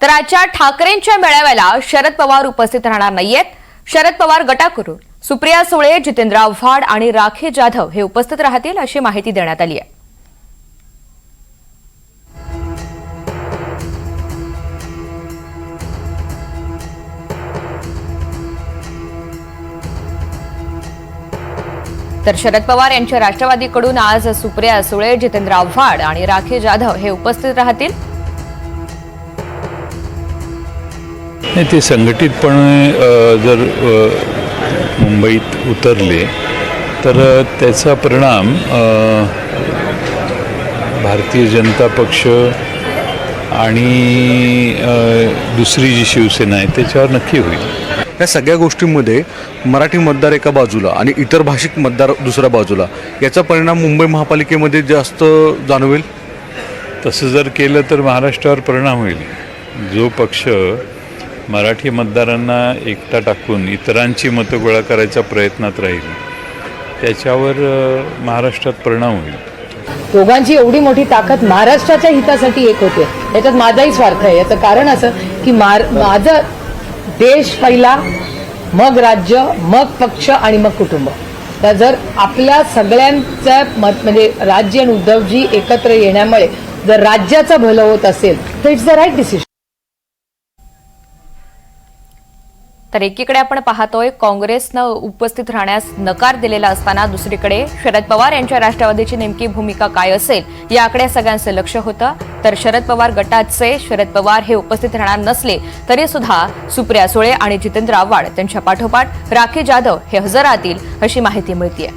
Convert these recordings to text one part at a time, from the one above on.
तर आजच्या ठाकरेंच्या मेळाव्याला शरद पवार उपस्थित राहणार नाहीयेत। शरद पवार गटाकडून सुप्रिया सुळे, जितेंद्र आव्हाड आणि राखी जाधव हे उपस्थित राहतील अशी माहिती देण्यात आली आहे। तर शरद पवार यांच्या राष्ट्रवादीकडून आज सुप्रिया सुळे, जितेंद्र आव्हाड आणि राखी जाधव हे उपस्थित राहतील। ते संघटितपणे जर मुंबईत उतरले तर त्याचा परिणाम भारतीय जनता पक्ष आणि दुसरी जी शिवसेना आहे त्याच्यावर नक्की होईल। या सगळ्या गोष्टींमध्ये मराठी मतदार एका बाजूला आणि इतर भाषिक मतदार दुसऱ्या बाजूला, याचा परिणाम मुंबई महापालिकेमध्ये जास्त जाणवेल। तसं जर केलं तर महाराष्ट्रावर परिणाम होईल। जो पक्ष मराठी मतदारांना एकटा टाकून इतरांची मतं गोळा करायच्या प्रयत्नात राहील त्याच्यावर महाराष्ट्रात परिणाम होईल। दोघांची एवढी मोठी ताकद महाराष्ट्राच्या हितासाठी एक होते, याच्यात माझाही स्वार्थ आहे। याचं कारण असं की माझं देश पहिला, मग राज्य, मग पक्ष आणि मग कुटुंब। तर जर आपल्या सगळ्यांचं मत म्हणजे राज्य आणि उद्धवजी एकत्र येण्यामुळे जर राज्याचं भलं होत असेल तर इट्स द राईट डिसिजन। तर एकीकडे आपण पाहतोय काँग्रेसनं उपस्थित राहण्यास नकार दिलेला असताना दुसरीकडे शरद पवार यांच्या राष्ट्रवादीची नेमकी भूमिका काय असेल याकडे सगळ्यांचं लक्ष होतं। तर शरद पवार गटाचे शरद पवार हे उपस्थित राहणार नसले तरी सुद्धा सुप्रिया सुळे आणि जितेंद्र आव्हाड त्यांच्या पाठोपाठ राखी जाधव हे हजर राहतील अशी माहिती मिळतेय।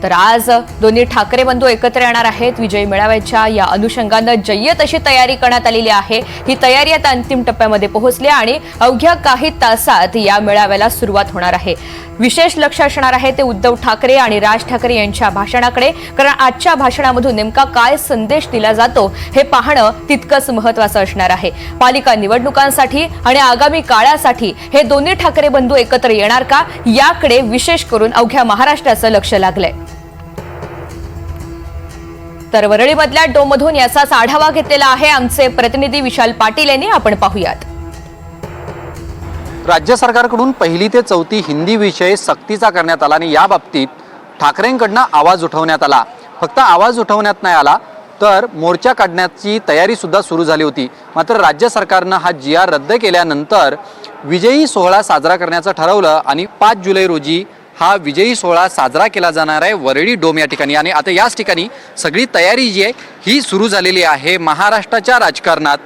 तर आज दोन्ही ठाकरे बंधू एकत्र येणार आहेत। विजयी मेळाव्याच्या या अनुषंगानं जय्यत अशी तयारी करण्यात आलेली आहे। ही तयारी आता अंतिम टप्प्यामध्ये पोहोचली आणि अवघ्या काही तासात या मेळाव्याला सुरुवात होणार आहे। विशेष लक्ष असणार आहे ते उद्धव ठाकरे आणि राज ठाकरे यांच्या भाषणाकडे, कारण आजच्या भाषणामधून नेमका काय संदेश दिला जातो हे पाहणं तितकंच महत्त्वाचं असणार आहे। पालिका निवडणुकांसाठी आणि आगामी काळासाठी हे दोन्ही ठाकरे बंधू एकत्र येणार का याकडे विशेष करून अवघ्या महाराष्ट्राचं लक्ष लागलंय। तर वरळीमधल्या डोममधून याचाच आढावा घेतलेला आहे आमचे प्रतिनिधी विशाल पाटील यांनी, आपण पाहूयात। राज्य सरकारकडून पहिली ते चौथी हिंदी विषय सक्तीचा करण्यात आला आणि या बाबतीत ठाकरेंकडून आवाज उठवण्यात आला। फक्त आवाज उठवण्यात नाही आला तर मोर्चा काढण्याची तयारी सुद्धा सुरू झाली होती। मात्र राज्य सरकारनं हा GR रद्द केल्यानंतर विजयी सोहळा साजरा करण्याचं ठरवलं आणि 5 जुलै रोजी हा विजयी सोहळा साजरा केला जाणार आहे वरळी डोम या ठिकाणी। आणि आता याच ठिकाणी सगळी तयारी जी आहे ही सुरू झालेली आहे। महाराष्ट्राच्या राजकारणात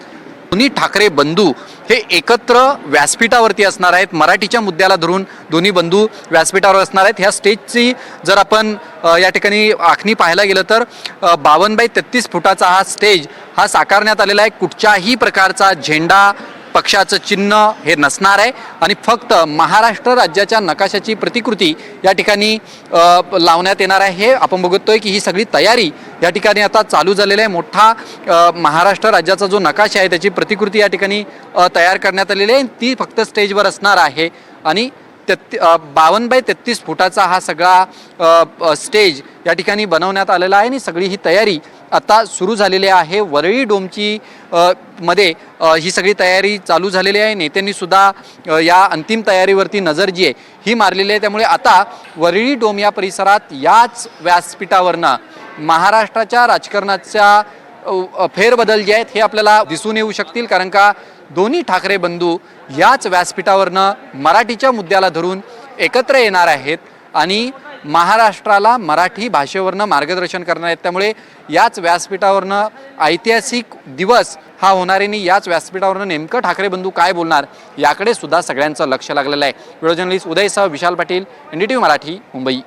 दोन्ही ठाकरे बंधू हे एकत्र व्यासपीठावरती असणार आहेत। मराठीच्या मुद्द्याला धरून दोन्ही बंधू व्यासपीठावर असणार आहेत। ह्या स्टेजची जर आपण या ठिकाणी आखणी पाहायला गेलं तर 52 बाय 33 फुटाचा हा स्टेज हा साकारण्यात आलेला आहे। कुठच्याही प्रकारचा झेंडा, पक्षाचं चिन्ह हे नसणार आहे आणि फक्त महाराष्ट्र राज्याच्या नकाशाची प्रतिकृती या ठिकाणी लावण्यात येणार आहे। हे आपण बघतोय की ही सगळी तयारी या ठिकाणी आता चालू झालेली आहे। मोठा महाराष्ट्र राज्याचा जो नकाशा आहे त्याची प्रतिकृती या ठिकाणी तयार करण्यात आलेली आहे। ती फक्त स्टेजवर असणार आहे आणि 52 बाय 33 फुटाचा हा सगळा स्टेज या ठिकाणी बनवण्यात आलेला आहे आणि सगळी ही तयारी आता सुरू झालेली आहे। वरळी डोमची मध्ये ही सगळी तयारी चालू झालेली आहे। नेत्यांनी सुद्धा या अंतिम तयारीवरती नजर जी आहे ही मारलेली आहे। त्यामुळे आता वरळी डोम या परिसरात याच व्यासपीठावरनं महाराष्ट्राच्या राजकारणाच्या फेरबदल जे आहेत हे आपल्याला दिसून येऊ शकतील, कारण का दोन्ही ठाकरे बंधू याच व्यासपीठावरनं मराठीच्या मुद्द्याला धरून एकत्र येणार आहेत आणि महाराष्ट्राला मराठी भाषेवरनं मार्गदर्शन करणार आहेत। त्यामुळे याच व्यासपीठावरनं ऐतिहासिक दिवस हा होणार आहे। याच व्यासपीठावरनं नेमकं ठाकरे बंधू काय बोलणार याकडे सुद्धा सगळ्यांचं लक्ष लागलेलं आहे। Video journalist उदयसह Vishal Patil, NDTV Marathi, Mumbai.